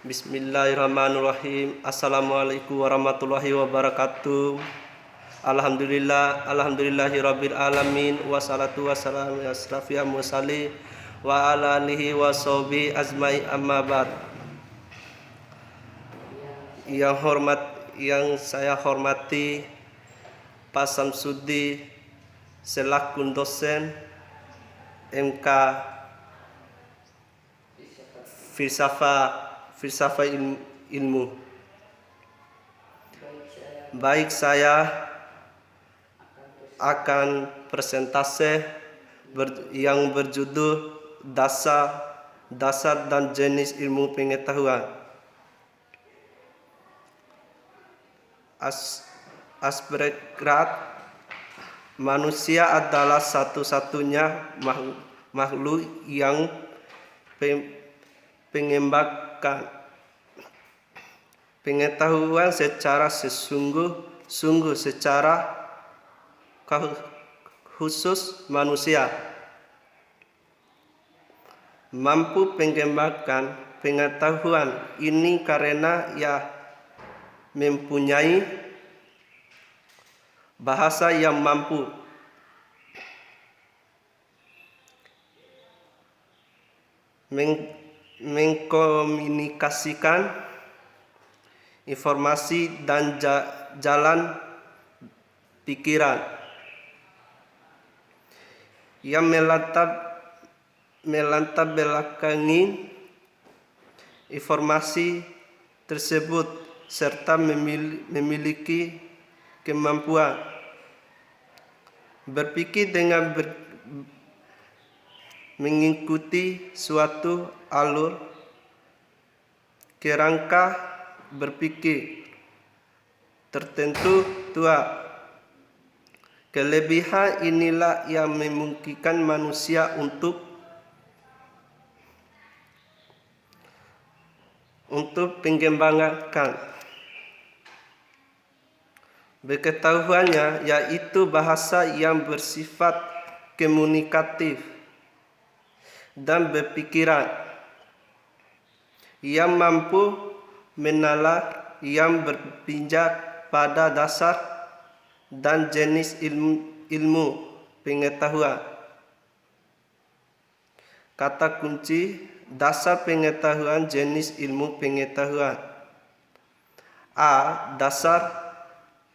Bismillahirrahmanirrahim. Assalamualaikum warahmatullahi wabarakatuh. Alhamdulillahirabbil alamin. Wassalatu wassalamu ala asrofil mursalin wa ala alihi washabihi ajmain, amma ba'd. Yang saya hormati Pak Samsudi selaku dosen MK Filsafat Ilmu. Baik, saya akan presentasi yang berjudul Dasar dan Jenis Ilmu Pengetahuan. Aspergrat, manusia adalah satu-satunya makhluk yang mengembangkan pengetahuan secara sungguh-sungguh. Secara khusus, manusia mampu mengembangkan pengetahuan ini karena ia mempunyai bahasa yang mampu mengkomunikasikan informasi dan jalan pikiran yang melatar belakangi informasi tersebut serta memiliki kemampuan berpikir dengan mengikuti suatu alur kerangka berpikir tertentu. Kelebihan inilah yang memungkinkan manusia untuk mengembangkan pengetahuannya, yaitu bahasa yang bersifat komunikatif dan berpikiran yang mampu menalar, yang berpijak pada dasar dan jenis ilmu pengetahuan. Kata kunci dasar pengetahuan, jenis ilmu pengetahuan. A.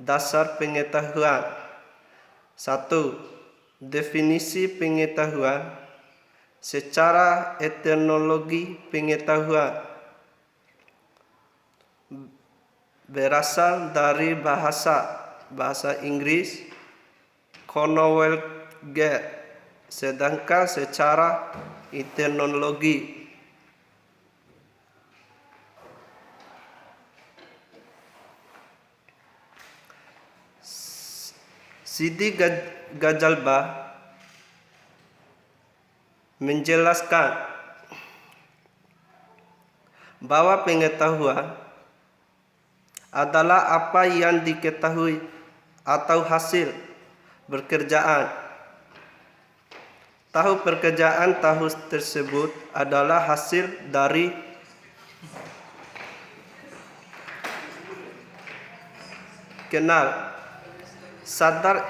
Dasar pengetahuan. 1. Definisi pengetahuan secara etimologi. Pengetahuan berasal dari bahasa Inggris Commonwealth, sedangkan secara etimologi Sidi Gajalba menjelaskan bahwa pengetahuan adalah apa yang diketahui atau hasil pekerjaan. Tahu pekerjaan tahu tersebut adalah hasil dari kenal, sadar,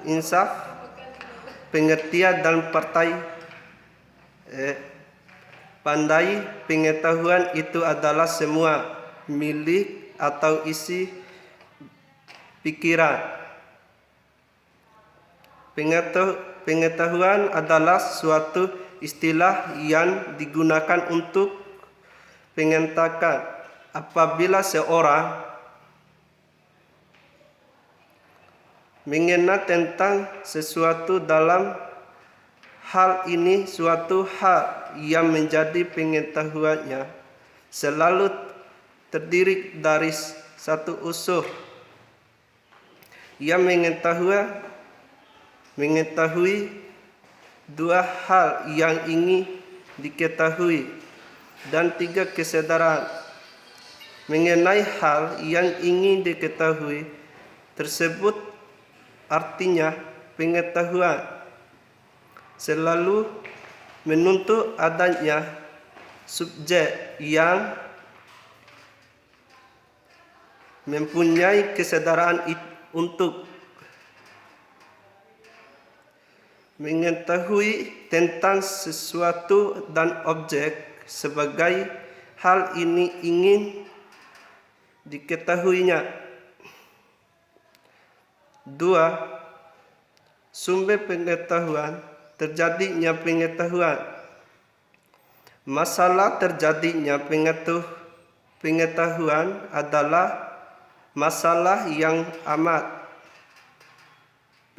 insaf, pengertian dan pandai. Pengetahuan itu adalah semua milik atau isi pikiran. Pengetahuan adalah suatu istilah yang digunakan untuk mengatakan apabila seorang mengenal tentang sesuatu. Dalam hal ini, suatu hal yang menjadi pengetahuannya selalu terdiri dari satu unsur yang mengetahui dua hal yang ingin diketahui, dan 3 kesadaran mengenai hal yang ingin diketahui tersebut. Artinya, pengetahuan selalu menuntut adanya subjek yang mempunyai kesadaran untuk mengetahui tentang sesuatu dan objek sebagai hal ini ingin diketahuinya. 2. Sumber pengetahuan, terjadinya pengetahuan. Masalah terjadinya pengetahuan adalah masalah yang amat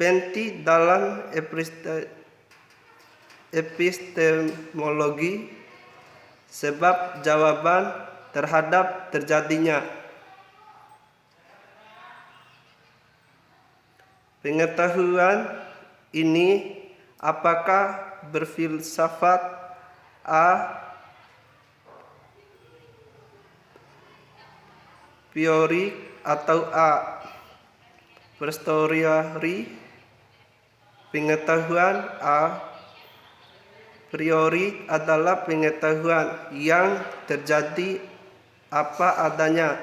penting dalam epistemologi, sebab jawaban terhadap terjadinya pengetahuan ini apakah berfilsafat a priori atau a posteriori. Pengetahuan a priori adalah pengetahuan yang terjadi apa adanya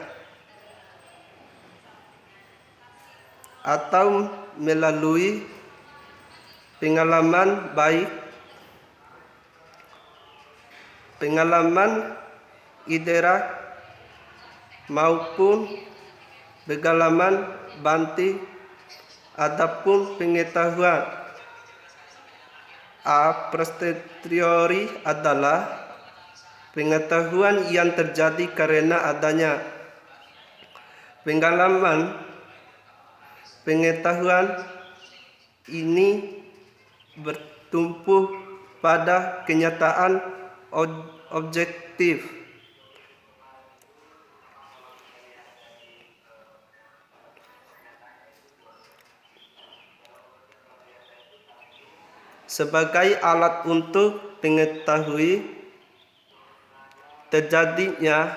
atau melalui pengalaman, baik pengalaman indera maupun pengalaman batin. Adapun pengetahuan a posteriori adalah pengetahuan yang terjadi karena adanya pengalaman. Pengetahuan ini bertumpu pada kenyataan objektif. Sebagai alat untuk mengetahui terjadinya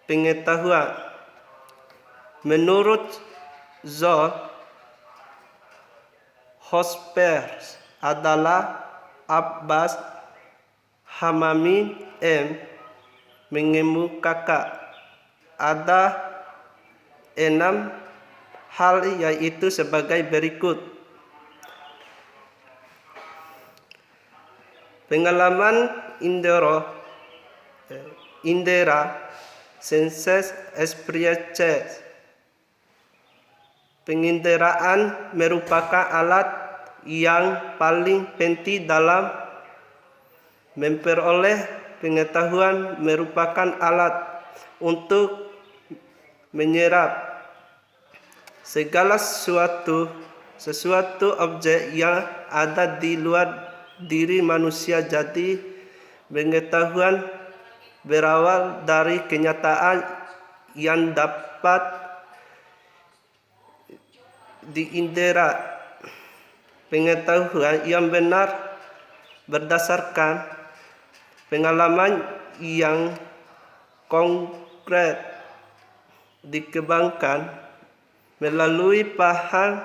pengetahuan. Menurut Zod, Hospers adalah Abbas Hamamin mengemukakan ada 6 hal, yaitu sebagai berikut. Pengalaman indera, senses experiences. Penginderaan merupakan alat yang paling penting dalam memperoleh pengetahuan, merupakan alat untuk menyerap segala sesuatu objek yang ada di luar diri manusia. Jadi pengetahuan berawal dari kenyataan yang dapat diindera. Pengetahuan yang benar berdasarkan pengalaman yang konkret dikembangkan melalui paham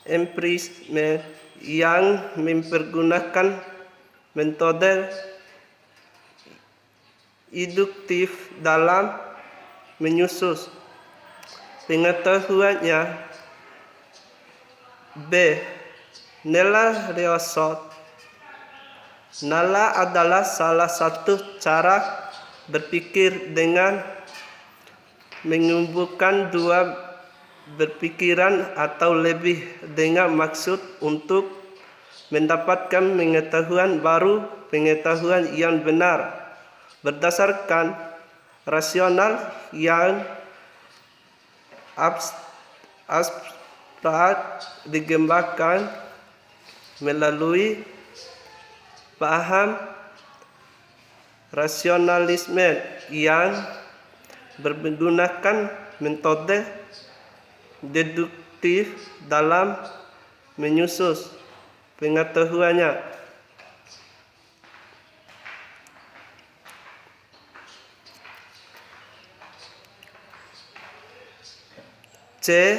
empirisme yang mempergunakan metode induktif dalam menyusun pengetahuannya. B. Nala Reosot. Nala adalah salah satu cara berpikir dengan menghubungkan dua berpikiran atau lebih dengan maksud untuk mendapatkan pengetahuan baru, pengetahuan yang benar berdasarkan rasional yang abstrak dikembangkan melalui paham rasionalisme yang menggunakan metode deduktif dalam menyusun pengetahuannya. C.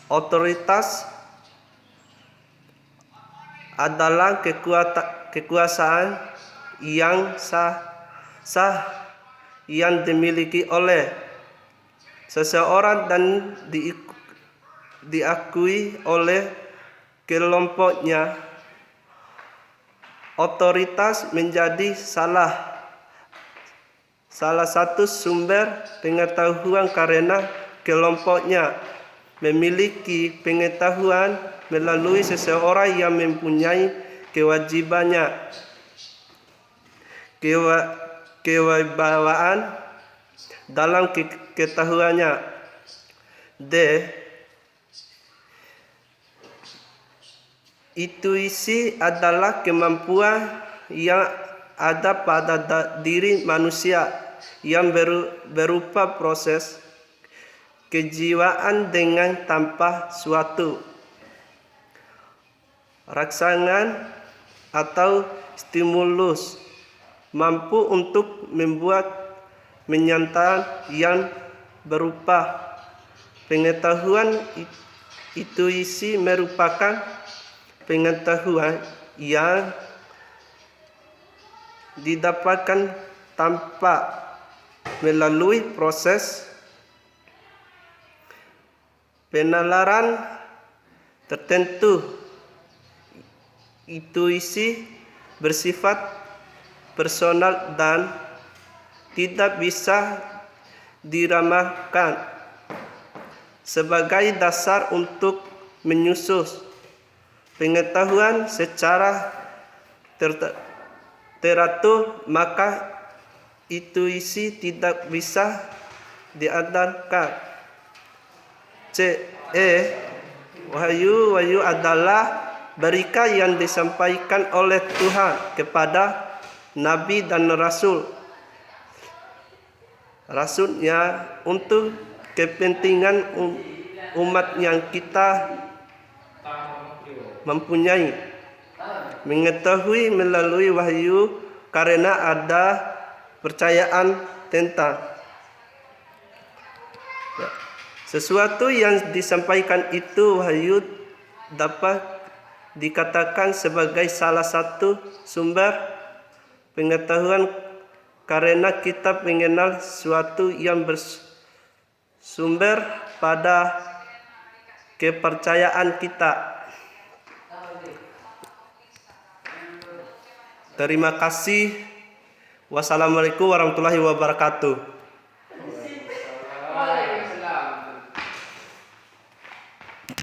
Otoritas adalah kekuatan kekuasaan yang sah yang dimiliki oleh seseorang dan diakui oleh kelompoknya. Otoritas menjadi salah satu sumber pengetahuan karena kelompoknya memiliki pengetahuan melalui seseorang yang mempunyai kewibawaan dalam ketahuannya. D. Intuisi adalah kemampuan yang ada pada diri manusia yang berupa proses kejiwaan dengan tanpa suatu rangsangan atau stimulus mampu untuk membuat kenyataan yang berupa pengetahuan. Intuisi merupakan pengetahuan yang didapatkan tanpa melalui proses penalaran tertentu. Intuisi bersifat personal dan tidak bisa diramalkan sebagai dasar untuk menyusun pengetahuan secara teratur, maka intuisi tidak bisa diandalkan. C. Wahyu adalah berita yang disampaikan oleh Tuhan kepada Nabi dan Rasulnya untuk kepentingan umat yang kita mempunyai mengetahui melalui wahyu karena ada percayaan tentang sesuatu yang disampaikan itu. Wahyu dapat dikatakan sebagai salah satu sumber pengetahuan karena kita mengenal sesuatu yang bersumber pada kepercayaan kita. Terima kasih. Wassalamualaikum warahmatullahi wabarakatuh.